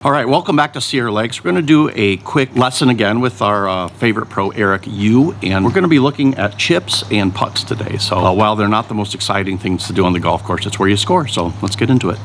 All right, welcome back to Sierra Lakes. We're going to do a quick lesson again with our favorite pro, Eric Yu, and we're going to be looking at chips and putts today. So while they're not the most exciting things to do on the golf course, it's where you score. So let's get into it.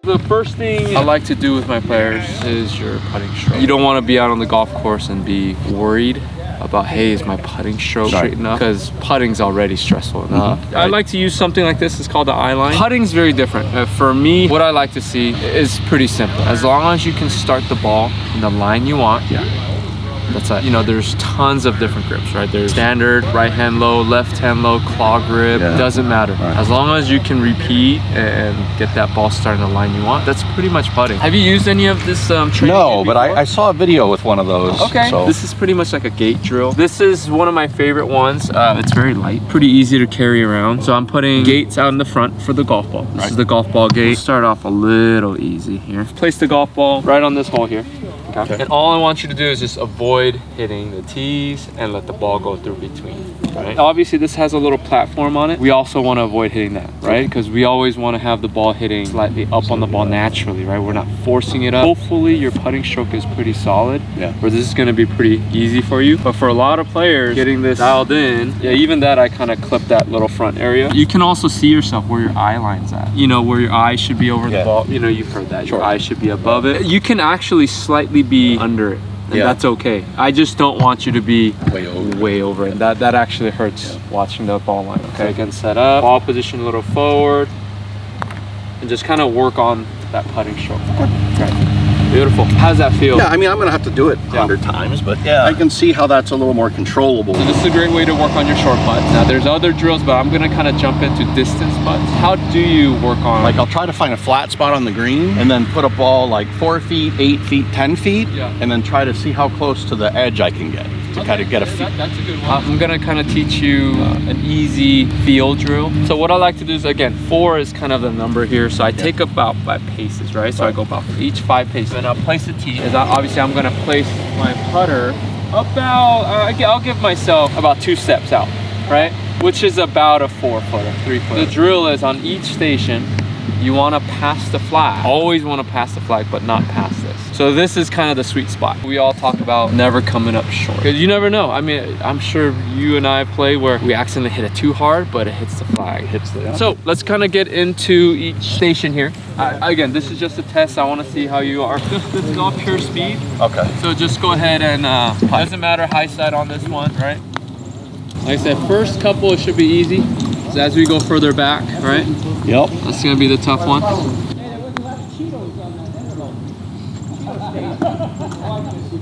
The first thing I like to do with my players is your putting stroke. You don't want to be out on the golf course and be worried about, hey, is my putting stroke straight enough? Because putting's already stressful enough. I like to use something like this. It's called the eye line. Putting's very different. For me, what I like to see is pretty simple. As long as you can start the ball in the line you want, that's it. You know, there's tons of different grips, right? There's standard, right hand low, left hand low, claw grip, doesn't matter. Right. As long as you can repeat and get that ball started in the line you want, that's pretty much putting. Have you used any of this training? No, but I saw a video with one of those. Okay, so this is pretty much like a gate drill. This is one of my favorite ones. It's very light, pretty easy to carry around. So I'm putting gates out in the front for the golf ball. This is the golf ball gate. We'll start off a little easy here. Place the golf ball right on this hole here. Okay. And all I want you to do is just avoid hitting the tees and let the ball go through between, right? Obviously, this has a little platform on it. We also want to avoid hitting that, right? Because we always want to have the ball hitting slightly up on the ball naturally, right? We're not forcing it up. Hopefully, your putting stroke is pretty solid, where this is going to be pretty easy for you. But for a lot of players, getting this dialed in, even that, I kind of clip that little front area. You can also see yourself where your eye line's at. You know, where your eye should be over the ball. You know, you've heard that. Your eye should be above it. You can actually slightly be under it, and that's okay. I just don't want you to be way over it. That actually hurts watching the ball line. Okay, again, set up, ball position a little forward, and just kind of work on that putting stroke. Beautiful. How does that feel? Yeah, I mean, I'm gonna have to do it 100 times, but I can see how that's a little more controllable. So this is a great way to work on your short putt. Now there's other drills, but I'm gonna kind of jump into distance putts. How do you work on? Like, I'll try to find a flat spot on the green and then put a ball like 4 feet, 8 feet, 10 feet, and then try to see how close to the edge I can get to kind of get a feel. That's a good one. I'm gonna kind of teach you an easy feel drill. So what I like to do is, again, 4 is kind of the number here. So I take about 5 paces, right? So I go about each 5 paces. And I'll place the tee. Obviously, I'm gonna place my putter about, I'll give myself about 2 steps out, right? Which is about a 4-footer, 3-footer. The drill is on each station, you wanna pass the flag. Always wanna pass the flag, but not pass this. So this is kind of the sweet spot. We all talk about never coming up short. Because you never know. I mean, I'm sure you and I play where we accidentally hit it too hard, but it hits the flag. So let's kind of get into each station here. Again, this is just a test. I want to see how you are. This is all pure speed. Okay. So just go ahead and, doesn't matter high side on this one, right? Like I said, first couple, it should be easy. So as we go further back, right? Yep. That's gonna be the tough one.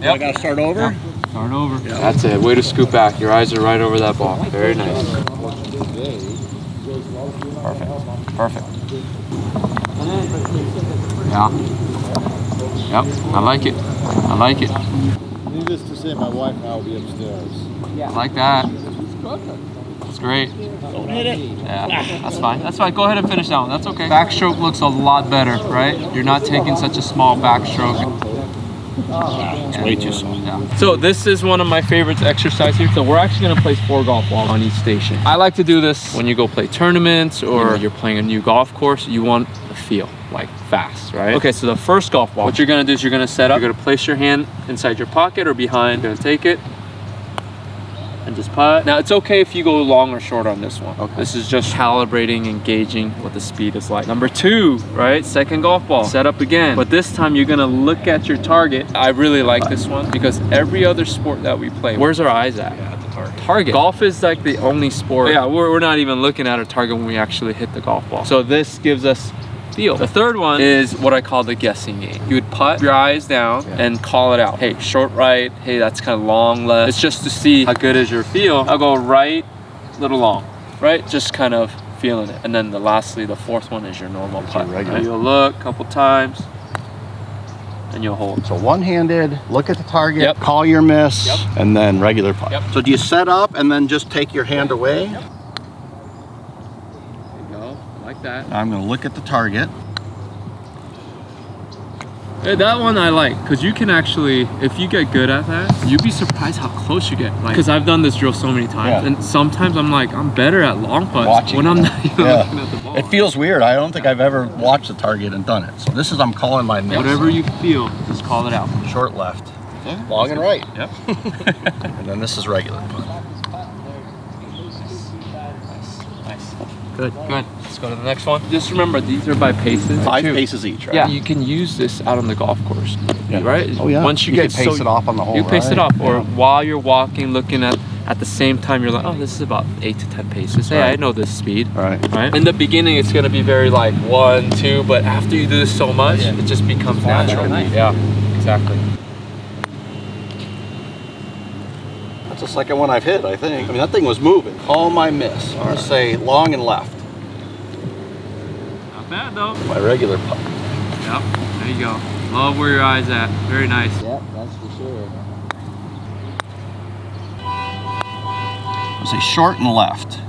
I gotta start over? Yep. Start over. Yep. That's it. Way to scoop back. Your eyes are right over that ball. Very nice. Perfect. Yeah. Yep. I like it. Needless to say, my wife and I will be upstairs. I like that. That's great. Don't hit it. Yeah, that's fine. Go ahead and finish that one. That's okay. Backstroke looks a lot better, right? You're not taking such a small backstroke. It's way too small. Yeah. So this is one of my favorite exercises here. So we're actually gonna place 4 golf balls on each station. I like to do this when you go play tournaments or you're playing a new golf course. You want the feel, like fast, right? Okay, so the first golf ball, what you're gonna do is you're gonna set up, you're gonna place your hand inside your pocket or behind, you're gonna take it and just putt. Now it's okay if you go long or short on this one. Okay. This is just calibrating and gauging what the speed is like. Number 2, right? Second golf ball, set up again. But this time you're gonna look at your target. I really like this one because every other sport that we play, where's our eyes at? Yeah, at the target. Golf is like the only sport. Yeah, we're not even looking at our target when we actually hit the golf ball. So this gives us feel. The third one is what I call the guessing game. You would put your eyes down and call it out. Hey, short right. Hey, that's kind of long left. It's just to see how good is your feel. I'll go right, little long, right? Just kind of feeling it. And then lastly, the 4th one is your normal putt. Right? You'll look a couple times and you'll hold. So one-handed, look at the target, call your miss, and then regular putt. So do you set up and then just take your hand away? Like that. I'm going to look at the target. That one I like, because you can actually, if you get good at that, you'd be surprised how close you get. Because I've done this drill so many times, and sometimes I'm like, I'm better at long putts when I'm not even looking at the ball. It feels weird. I don't think I've ever watched the target and done it. So this is, I'm calling my miss. Whatever you feel, just call it out. Short left. Long and right. Yep. And then this is regular putt. Nice. Good. Let's go to the next one. Just remember, these are by paces. 5 paces each, right? Yeah, you can use this out on the golf course, right? Oh yeah. Once you can get pace it off on the hole. you pace it right? off, or while you're walking, looking at the same time, you're like, oh, this is about 8 to 10 paces. Hey, I know this speed. Right. In the beginning, it's gonna be very like 1, 2, but after you do this so much, it just becomes natural. Yeah, exactly. That's the second one I've hit, I think. I mean, that thing was moving. Call my miss. I'm gonna say long and left. Not bad though. My regular putt. Yep. There you go. Love where your eyes at. Very nice. Yep, that's for sure. I'll say short and left.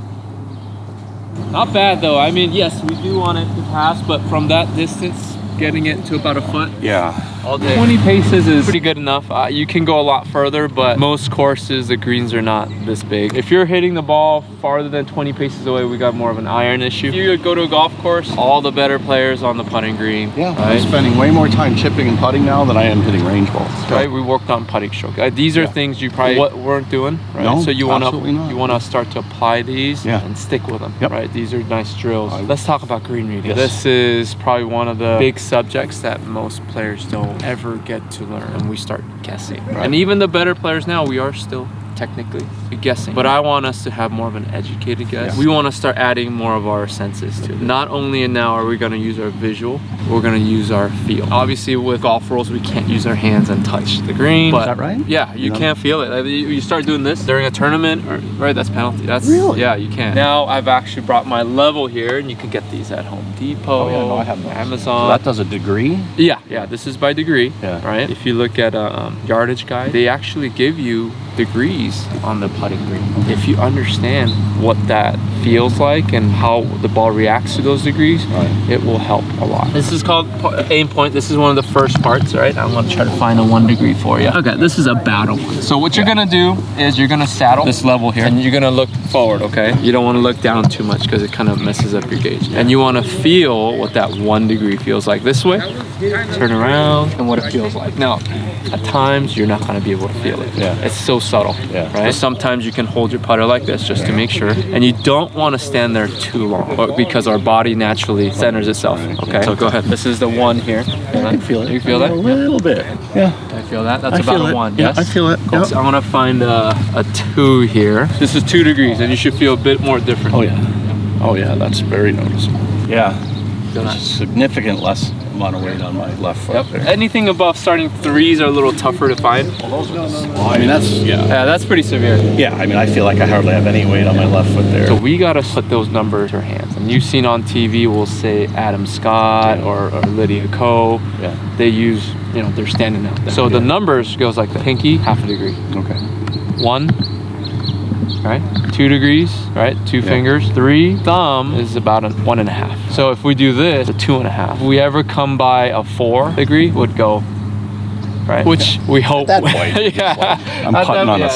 Not bad though. I mean, yes, we do want it to pass, but from that distance, getting it to about a foot. Yeah. All day. 20 paces is pretty good enough. You can go a lot further, but most courses, the greens are not this big. If you're hitting the ball farther than 20 paces away, we got more of an iron issue. If you go to a golf course, all the better players on the putting green. Yeah. Right? I'm spending way more time chipping and putting now than I am hitting range balls. Right, we worked on putting stroke. These are things you probably weren't doing, right? No, so you absolutely not. want to start to apply these Yeah. and stick with them, Yep. right? These are nice drills. Let's talk about green reading. Yes. This is probably one of the big subjects that most players don't ever get to learn, and we start guessing. Right. And even the better players now, we are still technically guessing, but I want us to have more of an educated guess. We want to start adding more of our senses to it. Not only now are we going to use our visual, we're going to use our feel. Obviously with golf rules, we can't use our hands and touch the green. Is that right? Yeah, you can't feel it. Like, you start doing this during a tournament, right? That's penalty. That's really? Yeah, you can. Now I've actually brought my level here, and you can get these at Home Depot. Oh yeah, no, I have those. Amazon. So that does a degree? Yeah, this is by degree, right? If you look at a yardage guide, they actually give you degrees on the putting green. If you understand what that feels like and how the ball reacts to those degrees, it will help a lot. This is called AimPoint. This is one of the first parts, right? I'm gonna try to find a 1 degree for you. Okay, this is about a 1. So what you're gonna do is you're gonna saddle this level here, and you're gonna look forward, okay? You don't wanna look down too much because it kind of messes up your gauge. And you wanna feel what that 1 degree feels like this way. Turn around, and what it feels like. Now, at times, you're not gonna be able to feel it. It's so subtle, right? So sometimes you can hold your putter like this just to make sure. And you don't want to stand there too long because our body naturally centers itself. Okay, so go ahead. This is the 1 here. I can feel it. You feel that? A little bit. Yeah. I feel that. That's about a 1. Yeah, yes? I feel it. Cool. Yep. So I'm gonna find a 2 here. This is 2 degrees, and you should feel a bit more different. Oh yeah. Oh yeah, that's very noticeable. Yeah. Feel that? Significant less amount of weight on my left foot there. Anything above starting 3s are a little tougher to find. Well, I mean, that's, Yeah, that's pretty severe. yeah, I mean, I feel like I hardly have any weight on my left foot there. So we gotta put those numbers in our hands. And you've seen on TV, we'll say Adam Scott or Lydia Ko. Yeah. They use, they're standing out there. So the numbers goes like the pinky, 1/2 degree. Okay. 1, right? 2 degrees, right? 2 fingers. 3, thumb is about a 1.5. So if we do this, a 2.5. If we ever come by a 4 degree, would go, right? Which we hope. At that point, I'm putting on a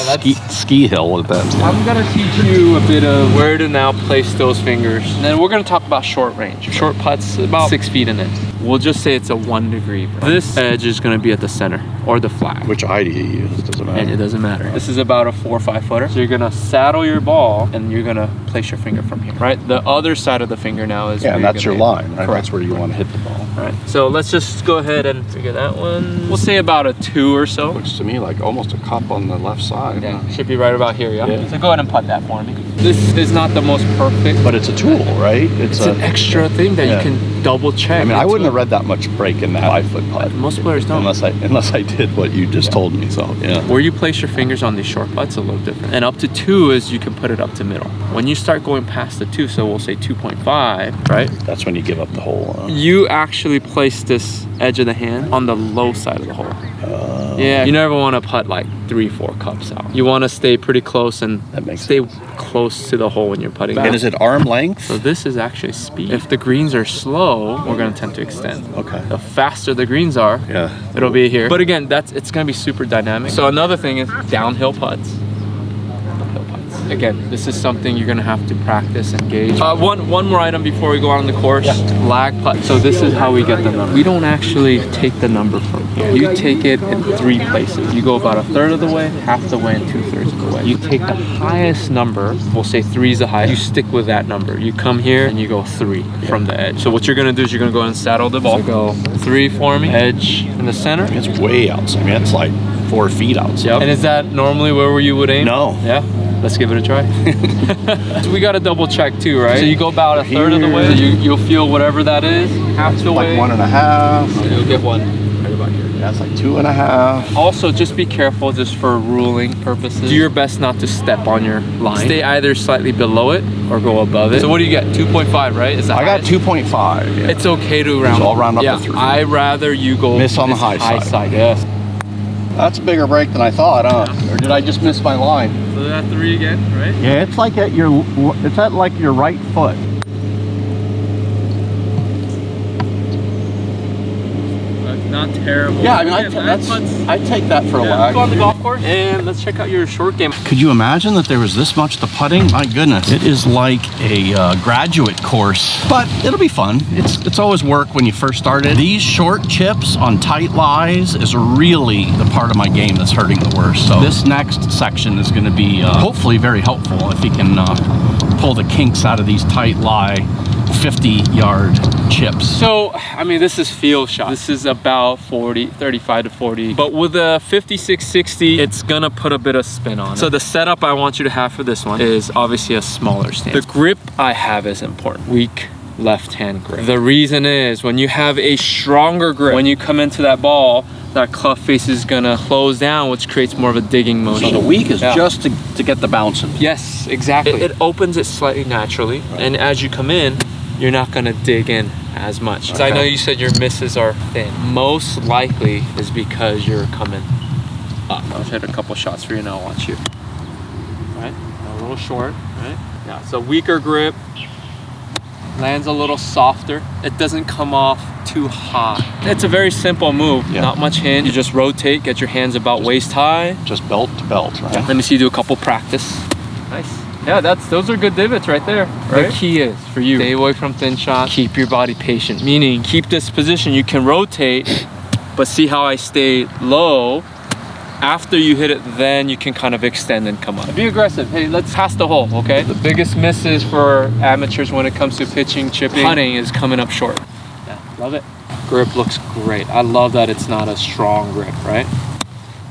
ski hill with that. I'm gonna teach you a bit of where to now place those fingers. And then we're gonna talk about short range. Short putts, about 6 feet in it. We'll just say it's a 1 degree. This edge is gonna be at the center or the flag. Which eye do you use? Doesn't matter. And it doesn't matter. This is about a 4 or 5 footer. So you're gonna saddle your ball and you're gonna place your finger from here, right? The other side of the finger now is Yeah, and that's your line, right? Correct. That's where you want to hit the ball. Right. So let's just go ahead and figure that one. We'll say about a 2 or so. Looks to me like almost a cup on the left side. Yeah, should be right about here, yeah? So go ahead and putt that for me. This is not the most perfect, But it's a tool, right? it's an extra thing that you can double check. I mean, I wouldn't have read that much break in that 5-foot putt. Most players don't. Unless I did what you just told me, so yeah. Where you place your fingers on these short putts is a little different. And up to 2 is you can put it up to middle. When you start going past the 2, so we'll say 2.5, right? That's when you give up the hole. You actually place this edge of the hand on the low side of the hole. Yeah, you never want to putt like 3-4 cups out. You want to stay pretty close and stay close to the hole when you're putting. And is it arm length? So this is actually speed. If the greens are slow, we're gonna tend to extend. Okay. The faster the greens are, it'll be here. But again, it's gonna be super dynamic. So another thing is downhill putts. Again, this is something you're gonna have to practice and gauge. One more item before we go out on the course. Lag putt. So this is how we get the number. We don't actually take the number from here. You take it in 3 places. You go about 1/3 of the way, half the way, and 2/3 of the way. You take the highest number. We'll say 3 is the highest. You stick with that number. You come here and you go 3 from the edge. So what you're gonna do is you're gonna go and saddle the ball. So go 3 for me. Edge in the center. It's way outside. I mean, it's like 4 feet outside. Yep. And is that normally where you would aim? No. Yeah. Let's give it a try. So we got to double check too, right? So you go about 1/3 of the way. So you'll feel whatever that is, half the way. Like 1.5. So you'll get one right about here. That's like 2.5. Also, just be careful, just for ruling purposes. Do your best not to step on your line. Stay either slightly below it or go above it. So what do you get? 2.5, right? Is that? I got 2.5. Yeah. It's okay to round. So I'll round up to 3. I rather you go miss on the high side. Yes. That's a bigger break than I thought, huh? Or did I just miss my line? So that 3 again, right? Yeah, it's like at like your right foot. Not terrible. Yeah, I mean, I take that for a lag. Go on the golf course and let's check out your short game. Could you imagine that there was this much to putting? My goodness, it is like a graduate course, but it'll be fun. It's always work when you first started. These short chips on tight lies is really the part of my game that's hurting the worst. So this next section is going to be hopefully very helpful if he can pull the kinks out of these tight lie 50-yard chips. So, I mean, this is field shot. This is about 35 to 40. But with a 56-60, it's gonna put a bit of spin on it. So the setup I want you to have for this one is obviously a smaller stance. The grip I have is important. Weak left-hand grip. The reason is when you have a stronger grip, when you come into that ball, that club face is gonna close down, which creates more of a digging motion. So the weak is just to get the bouncing. Yes, exactly. It opens it slightly naturally, and as you come in, you're not gonna dig in as much. Okay. I know you said your misses are thin. Most likely is because you're coming up. I'll hit a couple shots for you now, watch you. Right, a little short, right? Yeah, so weaker grip, lands a little softer. It doesn't come off too high. It's a very simple move, not much hinge. You just rotate, get your hands about waist high. Just belt to belt, right? Yeah. Let me see you do a couple practice. Nice. Yeah, those are good divots right there. Right? The key is for you, stay away from thin shots, keep your body patient, meaning keep this position. You can rotate, but see how I stay low. After you hit it, then you can kind of extend and come up. Be aggressive. Hey, let's pass the hole, okay? The biggest misses for amateurs when it comes to pitching, chipping, putting is coming up short. Yeah, love it. Grip looks great. I love that it's not a strong grip, right?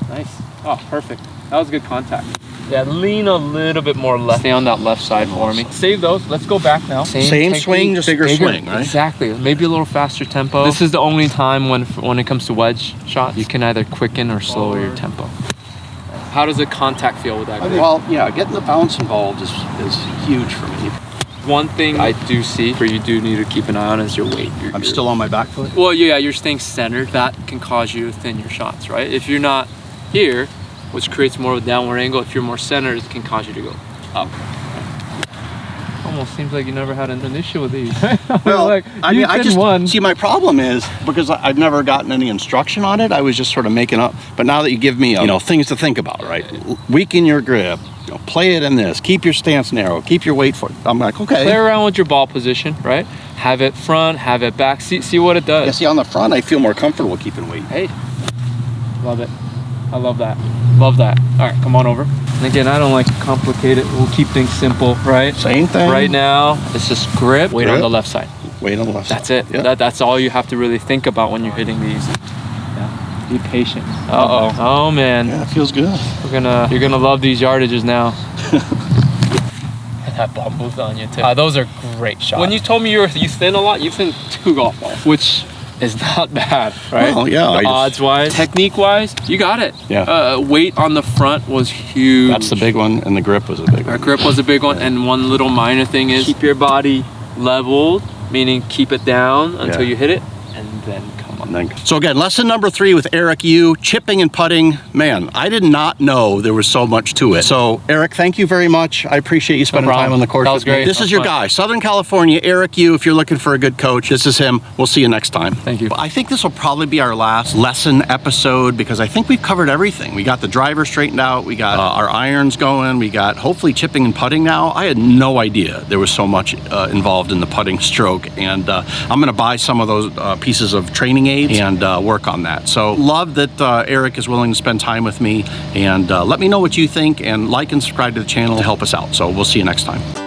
Nice. Oh, perfect. That was good contact. Yeah, lean a little bit more left. Stay on that left side for me. Save those. Let's go back now. Same swing, just bigger swing, right? Exactly. Maybe a little faster tempo. This is the only time when it comes to wedge shots, you can either quicken or slow your tempo. How does the contact feel with that grip? Well, yeah, getting the bounce involved is huge for me. One thing I do see for you do need to keep an eye on is your weight. I'm still on my back foot? Well, yeah, you're staying centered. That can cause you to thin your shots, right? If you're not here, which creates more of a downward angle. If you're more centered, it can cause you to go up. Almost seems like you never had an issue with these. Well, like, I mean, I just see my problem is because I've never gotten any instruction on it. I was just sort of making up. But now that you give me, things to think about, right? Weaken your grip. Play it in this. Keep your stance narrow. Keep your weight for it. I'm like, okay. Play around with your ball position, right? Have it front, have it back. See what it does. Yeah, see, on the front, I feel more comfortable keeping weight. Hey, love it. I love that. Love that. All right, come on over. And again, I don't like to complicate it. We'll keep things simple, right? Same thing. Right now, it's just grip. Weight on the left side. Weight on the left side. That's it. Yeah. That's all you have to really think about when you're hitting these. Yeah. Be patient. Uh-oh. Oh, man. Yeah, it feels good. You're gonna love these yardages now. That ball moved on you, too. Those are great shots. When you told me you thin a lot, you thin 2 golf balls, which is not bad, right? Well, yeah. Odds-wise, technique-wise, you got it. Yeah. Weight on the front was huge. That's the big one, and the grip was a big one. Our grip was a big one, and one little minor thing is keep your body leveled, meaning keep it down until you hit it, and then come fun thing. So again, lesson number 3 with Eric Yu, chipping and putting. Man, I did not know there was so much to it. So Eric, thank you very much. I appreciate you spending time on the course. That was with me. great. This is your guy, Southern California, Eric Yu. If you're looking for a good coach, this is him. We'll see you next time. Thank you. I think this will probably be our last lesson episode because I think we've covered everything. We got the driver straightened out. We got our irons going. We got hopefully chipping and putting now. I had no idea there was so much involved in the putting stroke, and I'm going to buy some of those pieces of training aids and work on that. So love that Eric is willing to spend time with me, and let me know what you think, and like and subscribe to the channel to help us out. So we'll see you next time.